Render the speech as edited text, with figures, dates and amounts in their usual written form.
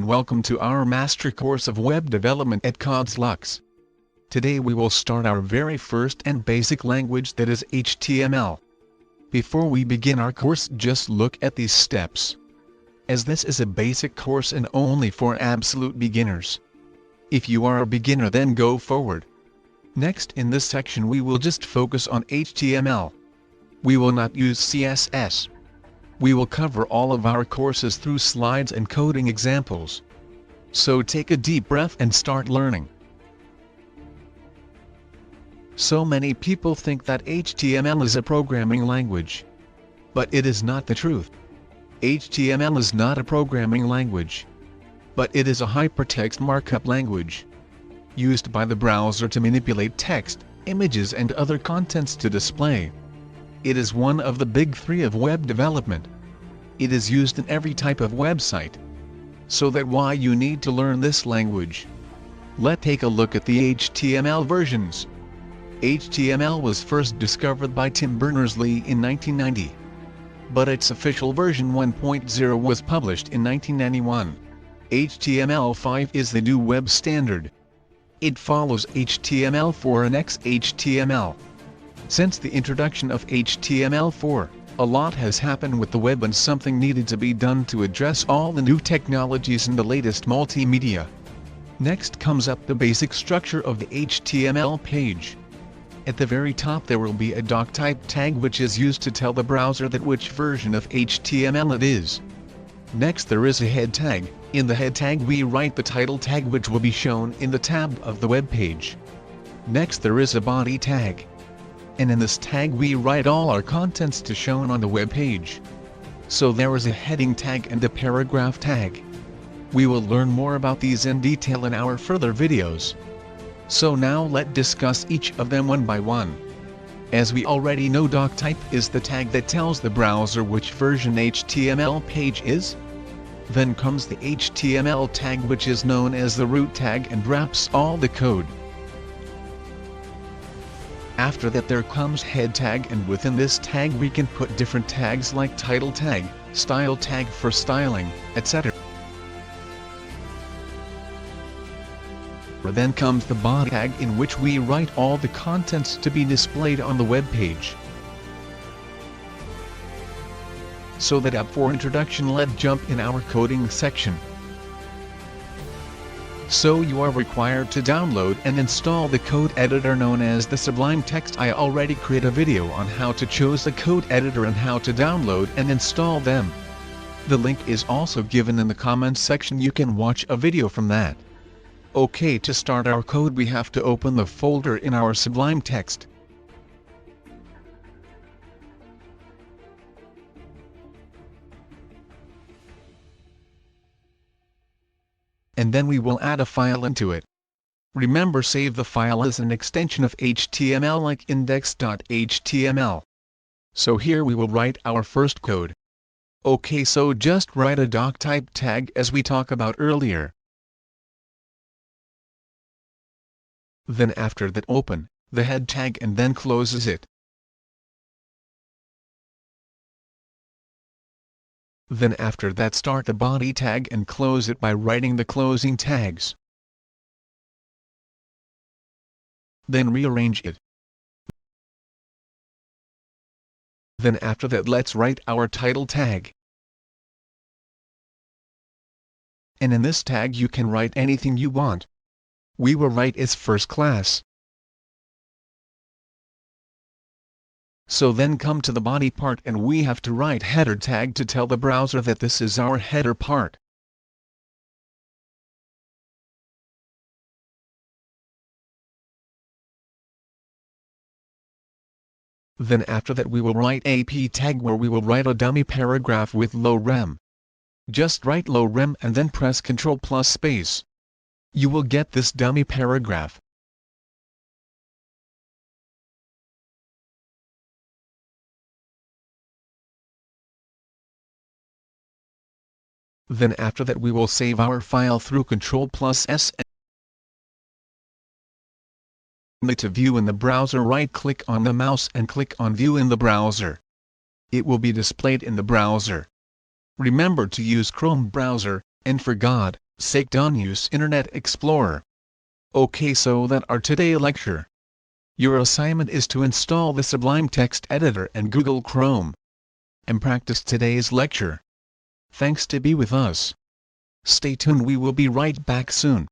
and welcome to our master course of web development at Codezlux. Today we will start our very first and basic language, that is HTML. Before we begin our course, just look at these steps, as this is a basic course and only for absolute beginners. If you are a beginner, then go forward. Next, in this section we will just focus on HTML. We will not use CSS. We will cover all of our courses through slides and coding examples. So take a deep breath and start learning. So many people think that HTML is a programming language. But it is not the truth. HTML is not a programming language. But it is a hypertext markup language, used by the browser to manipulate text, images and other contents to display. It is one of the big three of web development. It is used in every type of website. So that's why you need to learn this language. Let's take a look at the HTML versions. HTML was first discovered by Tim Berners-Lee in 1990. But its official version 1.0 was published in 1991. HTML5 is the new web standard. It follows HTML4 and XHTML. Since the introduction of HTML4, a lot has happened with the web and something needed to be done to address all the new technologies and the latest multimedia. Next comes up the basic structure of the HTML page. At the very top there will be a doc type tag, which is used to tell the browser that which version of HTML it is. Next there is a head tag. In the head tag we write the title tag, which will be shown in the tab of the web page. Next there is a body tag. And in this tag we write all our contents to shown on the web page. So there is a heading tag and a paragraph tag. We will learn more about these in detail in our further videos. So now let's discuss each of them one by one. As we already know, doc type is the tag that tells the browser which version HTML page is. Then comes the HTML tag, which is known as the root tag and wraps all the code. After that there comes head tag, and within this tag we can put different tags like title tag, style tag for styling, etc. Then comes the body tag, in which we write all the contents to be displayed on the web page. So that up for introduction, let's jump in our coding section. So you are required to download and install the code editor known as the Sublime Text. I already created a video on how to choose the code editor and how to download and install them. The link is also given in the comments section. You can watch a video from that. Okay, to start our code we have to open the folder in our Sublime Text. And then we will add a file into it. Remember, save the file as an extension of HTML like index.html. So here we will write our first code. Okay, so just write a doc type tag as we talked about earlier. Then after that open the head tag and then closes it. Then after that start the body tag and close it by writing the closing tags. Then rearrange it. Then after that let's write our title tag. And in this tag you can write anything you want. We will write as first class. So then come to the body part and we have to write header tag to tell the browser that this is our header part. Then after that we will write AP tag, where we will write a dummy paragraph with low rem. Just write low rem and then press Ctrl plus space. You will get this dummy paragraph. Then after that we will save our file through Ctrl plus S. To view in the browser, right click on the mouse and click on View in the browser. It will be displayed in the browser. Remember to use Chrome browser, and for God, Sake don't use Internet Explorer. Okay, so that our today lecture. Your assignment is to install the Sublime Text Editor and Google Chrome and practice today's lecture. Thanks to be with us. Stay tuned, we will be right back soon.